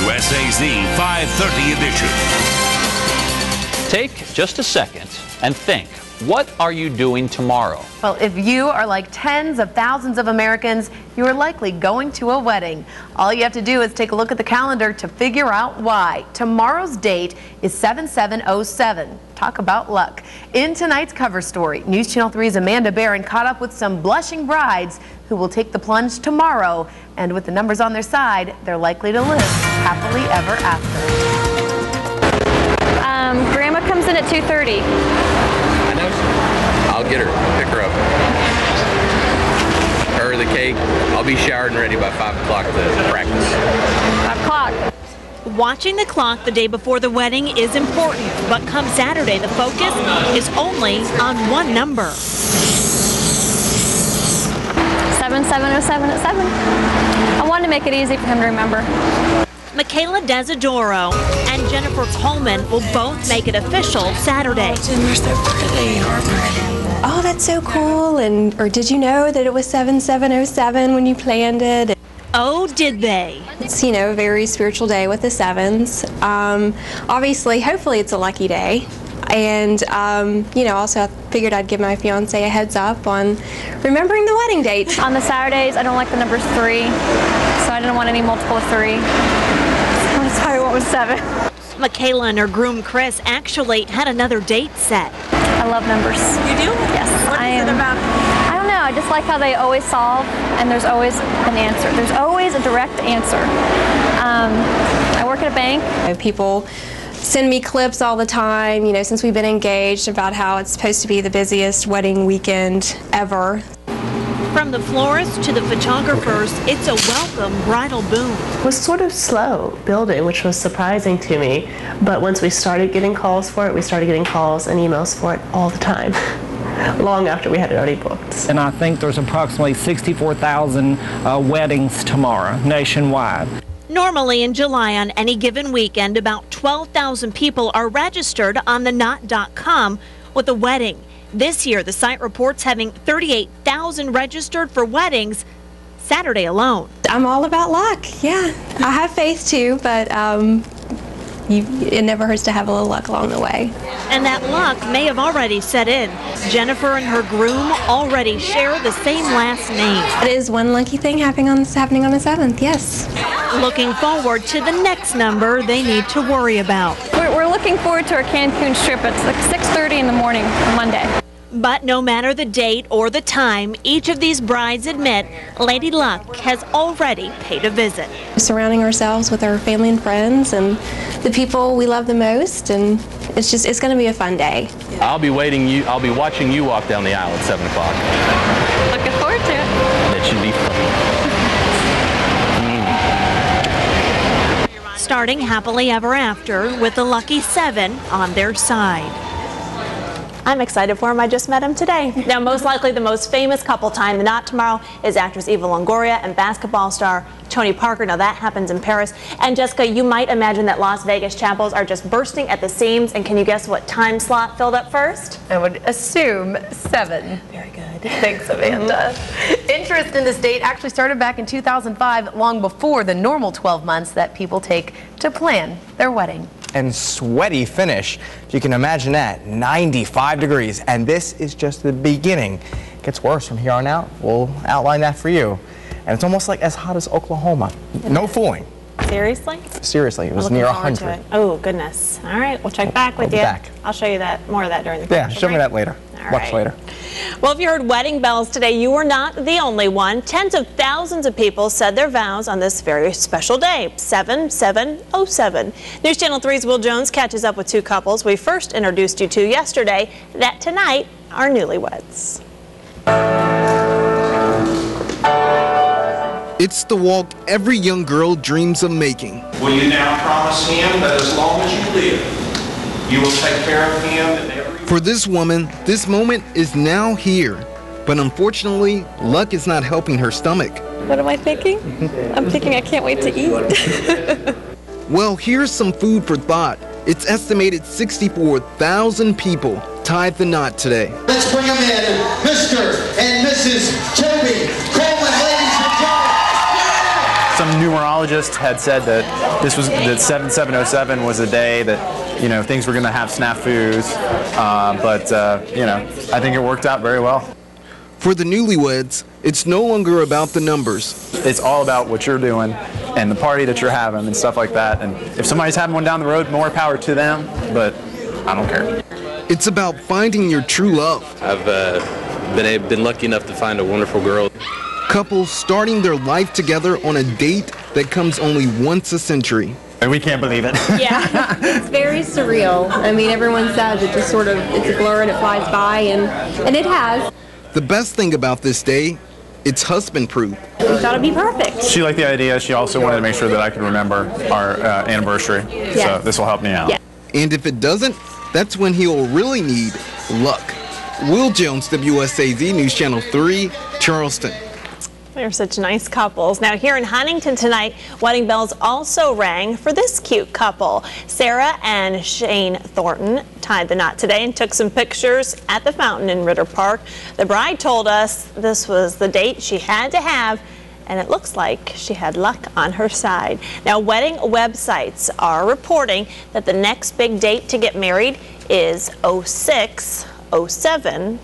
WSAZ 530 edition. Take just a second and think, what are you doing tomorrow? Well, if you are like tens of thousands of Americans, you are likely going to a wedding. All you have to do is take a look at the calendar to figure out why. Tomorrow's date is 7707. Talk about luck. In tonight's cover story, News Channel 3's Amanda Barron caught up with some blushing brides who will take the plunge tomorrow. And with the numbers on their side, they're likely to live happily ever after. Grandma comes in at 2:30. I know. I'll get her, pick her up. Her the cake. I'll be showered and ready by 5 o'clock to practice. 5 o'clock. Watching the clock the day before the wedding is important, but come Saturday, the focus is only on one number. 7707 at 7. I wanted to make it easy for him to remember. Michaela Desidoro and Jennifer Coleman will both make it official Saturday. They're so pretty. Oh, that's so cool. Or did you know that it was 7707 when you planned it? Oh, did they? It's, you know, a very spiritual day with the sevens. Obviously, hopefully it's a lucky day. And, you know, also I figured I'd give my fiance a heads up on remembering the wedding date. On the Saturdays, I don't like the numbers 3, so I didn't want any multiple of 3. So I went with 7. Michaela and her groom Chris actually had another date set. I love numbers. You do? Yes. What is it about? I don't know. I just like how they always solve, and there's always an answer. There's always a direct answer. I work at a bank. People send me clips all the time, you know, since we've been engaged, about how it's supposed to be the busiest wedding weekend ever. From the florists to the photographers, it's a welcome bridal boom. It was sort of slow building, which was surprising to me. But once we started getting calls for it, we started getting calls and emails for it all the time, long after we had it already booked. And I think there's approximately 64,000 weddings tomorrow nationwide. Normally in July on any given weekend, about 12,000 people are registered on the knot.com with a wedding. This year, the site reports having 38,000 registered for weddings Saturday alone. I'm all about luck, yeah. I have faith too, but it never hurts to have a little luck along the way. And that luck may have already set in. Jennifer and her groom already share the same last name. It is one lucky thing happening on the 7th, yes. Looking forward to the next number they need to worry about. We're looking forward to our Cancun trip. It's like 6:30 in the morning on Monday. But no matter the date or the time, each of these brides admit Lady Luck has already paid a visit. Surrounding ourselves with our family and friends and the people we love the most, and it's going to be a fun day. I'll be watching you walk down the aisle at 7 o'clock. Looking forward to it. That should be fun. Starting happily ever after with the lucky 7 on their side. I'm excited for him. I just met him today. Now, most likely the most famous couple tying the knot tomorrow is actress Eva Longoria and basketball star Tony Parker. Now, that happens in Paris. And Jessica, you might imagine that Las Vegas chapels are just bursting at the seams. And can you guess what time slot filled up first? I would assume 7. Very good. Thanks, Amanda. Interest in this date actually started back in 2005, long before the normal 12 months that people take to plan their wedding. And sweaty finish, if you can imagine that, 95 degrees. And this is just the beginning. It gets worse from here on out. We'll outline that for you. And it's almost like as hot as Oklahoma. No fooling. Seriously? Seriously, it was near 100. Oh, goodness. All right, we'll check back with you. I'll show you more of that during the commercial show me break. that later. Much later. Well, if you heard wedding bells today, you were not the only one. Tens of thousands of people said their vows on this very special day, 7707. News Channel 3's Will Jones catches up with two couples we first introduced you to yesterday that tonight are newlyweds. It's the walk every young girl dreams of making. Will you now promise him that as long as you live, you will take care of him and every... For this woman, this moment is now here. But unfortunately, luck is not helping her stomach. What am I thinking? I'm thinking I can't wait to eat. Well, here's some food for thought. It's estimated 64,000 people tied the knot today. Let's bring them in, Mr. and Mrs. Toby Coleman, ladies and gentlemen. some numerologist had said that that 7707 was a day that, you know, things were going to have snafus, but you know, I think it worked out very well. For the newlyweds, it's no longer about the numbers. It's all about what you're doing and the party that you're having and stuff like that. And if somebody's having one down the road, more power to them, but I don't care. It's about finding your true love. I've been lucky enough to find a wonderful girl. Couples starting their life together on a date that comes only once a century. And we can't believe it. Yeah, it's very surreal. I mean, everyone says it just sort of, it's a blur and it flies by, and it has. The best thing about this day, it's husband-proof. We thought it'd be perfect. She liked the idea. She also wanted to make sure that I could remember our anniversary. Yes. So this will help me out. Yeah. And if it doesn't, that's when he'll really need luck. Will Jones, WSAZ News Channel 3, Charleston. They're such nice couples. Now here in Huntington tonight, wedding bells also rang for this cute couple. Sarah and Shane Thornton tied the knot today and took some pictures at the fountain in Ritter Park. The bride told us this was the date she had to have, and it looks like she had luck on her side. Now, wedding websites are reporting that the next big date to get married is 06, 07,